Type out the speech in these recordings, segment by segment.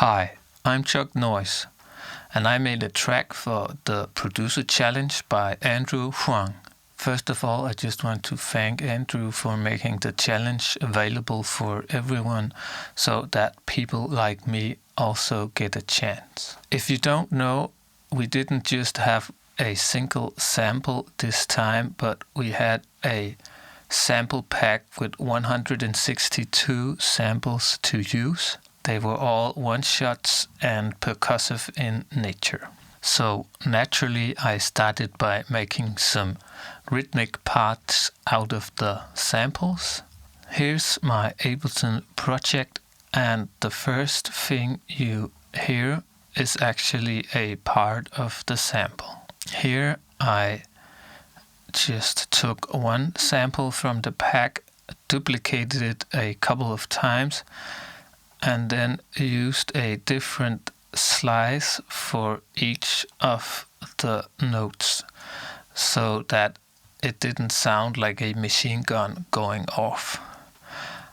Hi, I'm Chuck Noyce, and I made a track for the Producer Challenge by Andrew Huang. First of all, I just want to thank Andrew for making the challenge available for everyone so that people like me also get a chance. If you don't know, we didn't just have a single sample this time, but we had a sample pack with 162 samples to use. They were all one-shots and percussive in nature. So naturally I started by making some rhythmic parts out of the samples. Here's my Ableton project, and the first thing you hear is actually a part of the sample. Here I just took one sample from the pack, duplicated it a couple of times, and then used a different slice for each of the notes so that it didn't sound like a machine gun going off.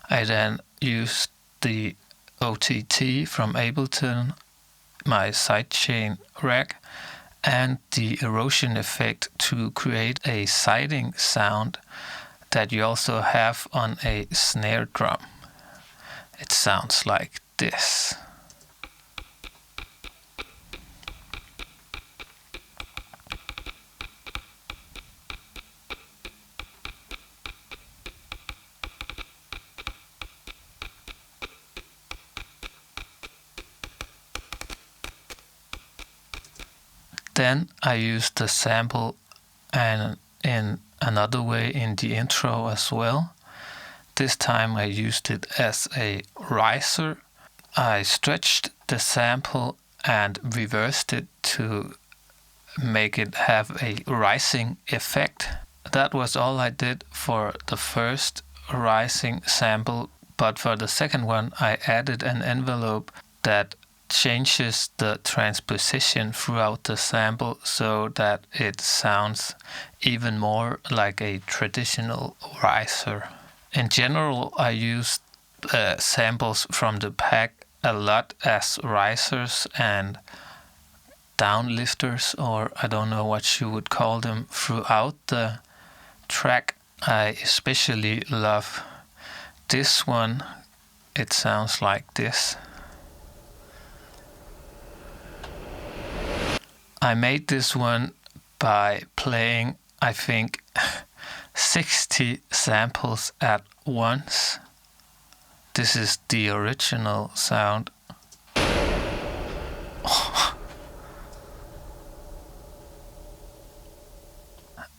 I then used the OTT from Ableton, my sidechain rack, and the erosion effect to create a siding sound that you also have on a snare drum. It sounds like this. Then I used the sample and in another way in the intro as well. This time I used it as a riser. I stretched the sample and reversed it to make it have a rising effect. That was all I did for the first rising sample, but for the second one I added an envelope that changes the transposition throughout the sample so that it sounds even more like a traditional riser. In general, I use samples from the pack a lot as risers and downlifters, or I don't know what you would call them, throughout the track. I especially love this one. It sounds like this. I made this one by playing, I think, 60 samples at once. This is the original sound.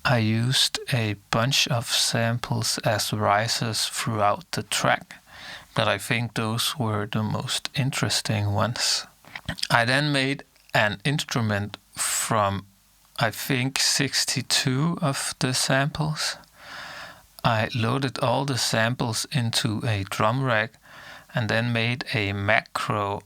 I used a bunch of samples as risers throughout the track, but I think those were the most interesting ones. I then made an instrument from, I think, 62 of the samples. I loaded all the samples into a drum rack and then made a macro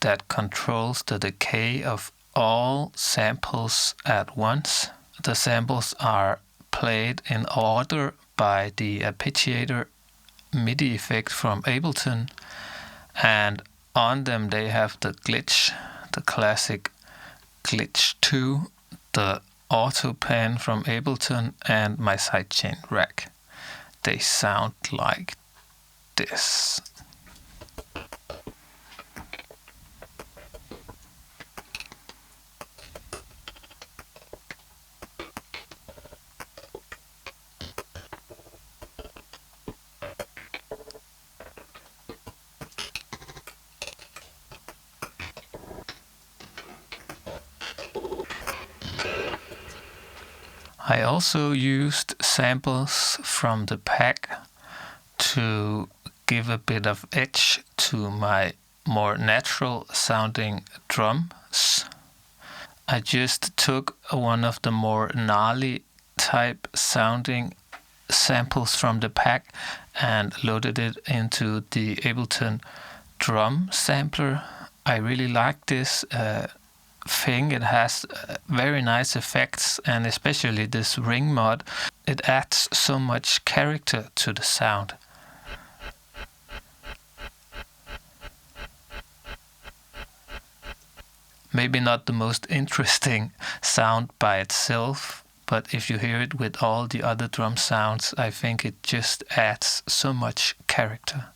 that controls the decay of all samples at once. The samples are played in order by the arpeggiator MIDI effect from Ableton, and on them they have the glitch, the classic glitch 2, the auto pan from Ableton, and my sidechain rack. They sound like this. I also used samples from the pack to give a bit of edge to my more natural sounding drums. I just took one of the more gnarly type sounding samples from the pack and loaded it into the Ableton drum sampler. I really like this thing. It has very nice effects, and especially this ring mod. It adds so much character to the sound. maybe not the most interesting sound by itself, but if you hear it with all the other drum sounds, I think it just adds so much character.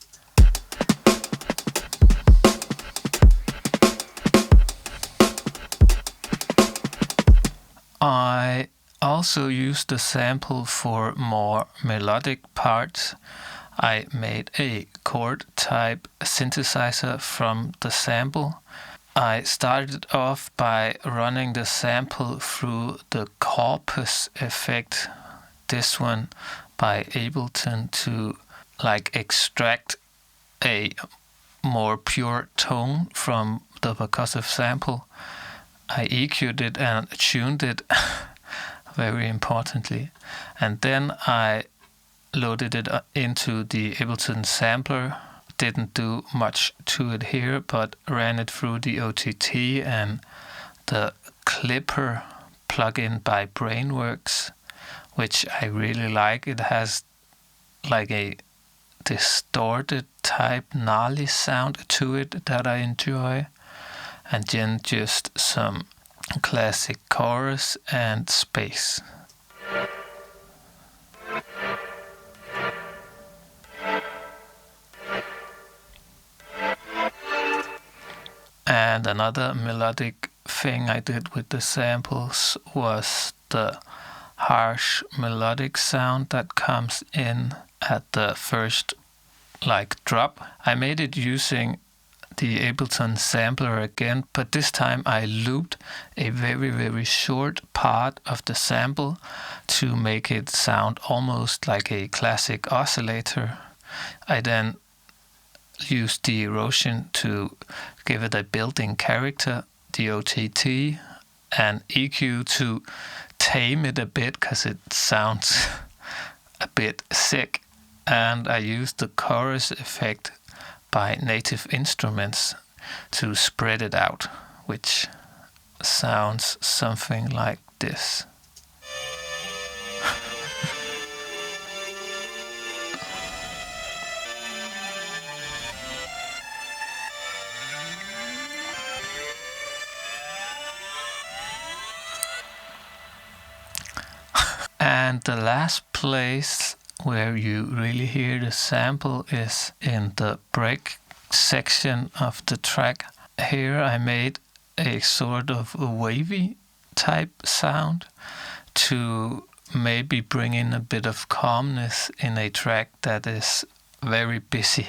I also used the sample for more melodic parts. I made a chord type synthesizer from the sample. I started off by running the sample through the corpus effect, this one by Ableton, to extract a more pure tone from the percussive sample. I EQ'd it and tuned it, very importantly, and then I loaded it into the Ableton sampler. Didn't do much to it here, but ran it through the OTT and the Clipper plugin by Brainworks, which I really like. It has like a distorted type gnarly sound to it that I enjoy, and then just some classic chorus and space. And another melodic thing I did with the samples was the harsh melodic sound that comes in at the first drop. I made it using the Ableton sampler again, but this time I looped a very, very short part of the sample to make it sound almost like a classic oscillator. I then used the erosion to give it a built-in character, the OTT, and EQ to tame it a bit because it sounds a bit sick. And I used the chorus effect by Native Instruments to spread it out, which sounds something like this. And the last place where you really hear the sample is in the break section of the track. Here I made a sort of a wavy type sound to maybe bring in a bit of calmness in a track that is very busy.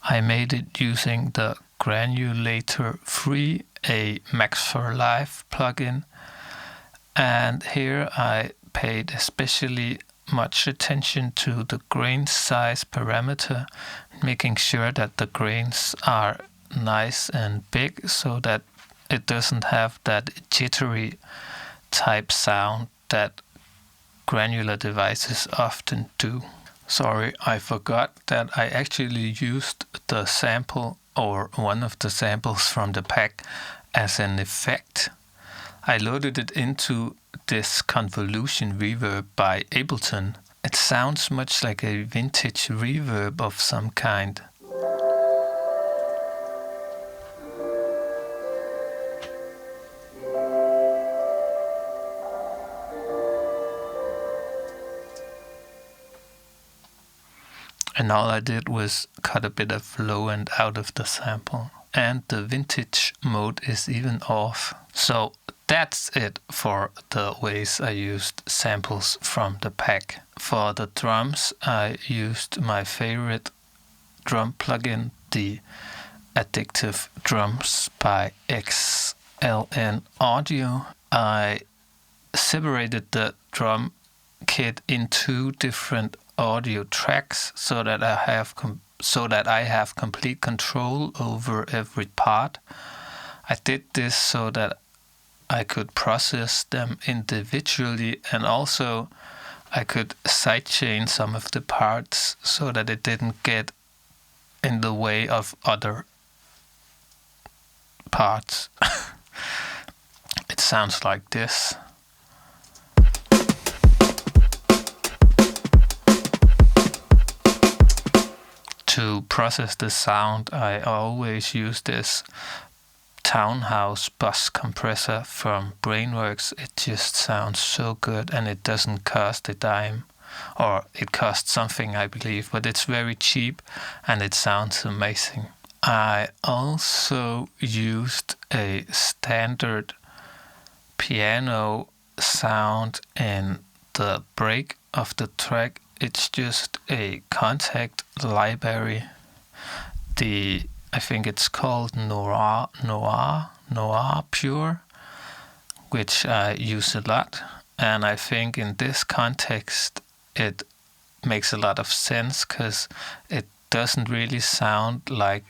I made it using the Granulator 3, a Max for Live plugin, and here I paid especially much attention to the grain size parameter, making sure that the grains are nice and big so that it doesn't have that jittery type sound that granular devices often do. Sorry, I forgot that I actually used the sample or one of the samples from the pack as an effect. I loaded it into this convolution reverb by Ableton. It sounds much like a vintage reverb of some kind. And all I did was cut a bit of low end out of the sample. And the vintage mode is even off. So that's it for the ways I used samples from the pack. For the drums, I used my favorite drum plugin, the Addictive Drums by XLN Audio. I separated the drum kit in two different audio tracks so that I have complete control over every part. I did this so that I could process them individually, and also I could sidechain some of the parts so that it didn't get in the way of other parts. It sounds like this. process the sound, I always use this Townhouse bus compressor from Brainworks. It just sounds so good, and it doesn't cost a dime, or it costs something, I believe, but it's very cheap and it sounds amazing. I also used a standard piano sound in the break of the track. It's just a contact library. I think it's called Noir Pure, which I use a lot. And I think in this context, it makes a lot of sense because it doesn't really sound like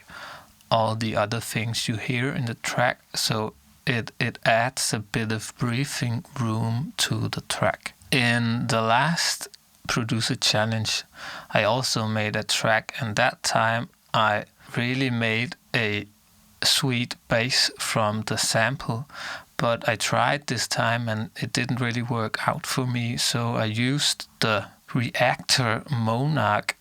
all the other things you hear in the track. So it adds a bit of breathing room to the track. In the last producer challenge, I also made a track, and that time I really made a sweet bass from the sample, but I tried this time and it didn't really work out for me, so I used the Reactor Monarch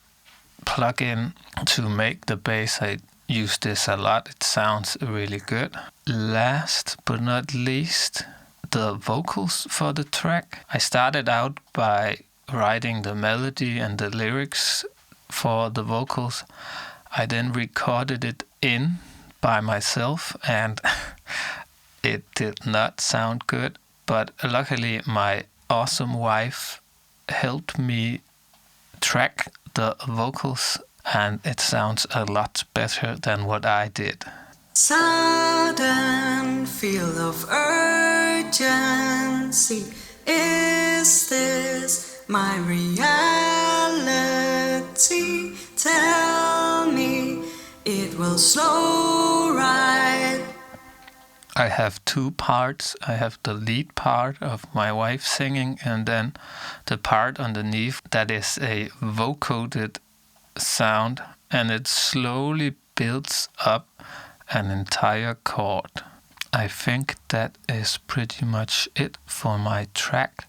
plugin to make the bass. I use this a lot, it sounds really good. Last but not least, the vocals for the track. I started out by writing the melody and the lyrics for the vocals. I then recorded it in by myself, and it did not sound good, but luckily my awesome wife helped me track the vocals, and it sounds a lot better than what I did. Sudden feel of urgency. Is this my reality? Tell me it will slow right. I have two parts. I have the lead part of my wife singing, and then the part underneath that is a vocoded sound, and it slowly builds up an entire chord. I think that is pretty much it for my track.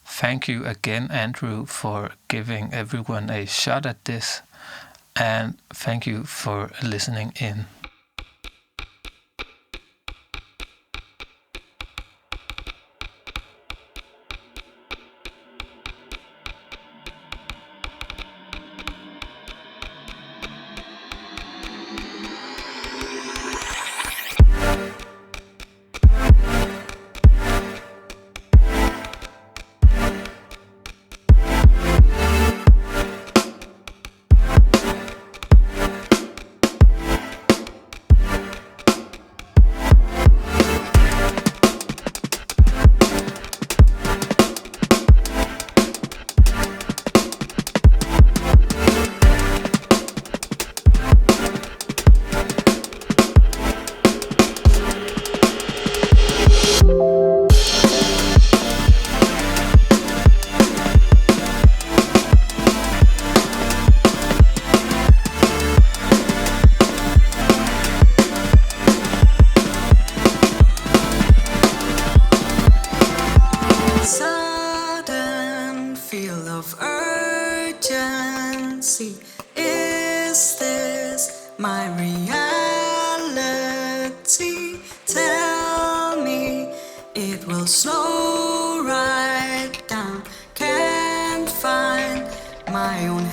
Thank you again, Andrew, for giving everyone a shot at this, and thank you for listening in. Sudden feel of urgency. Is this my reality? Tell me it will slow right down. Can't find my own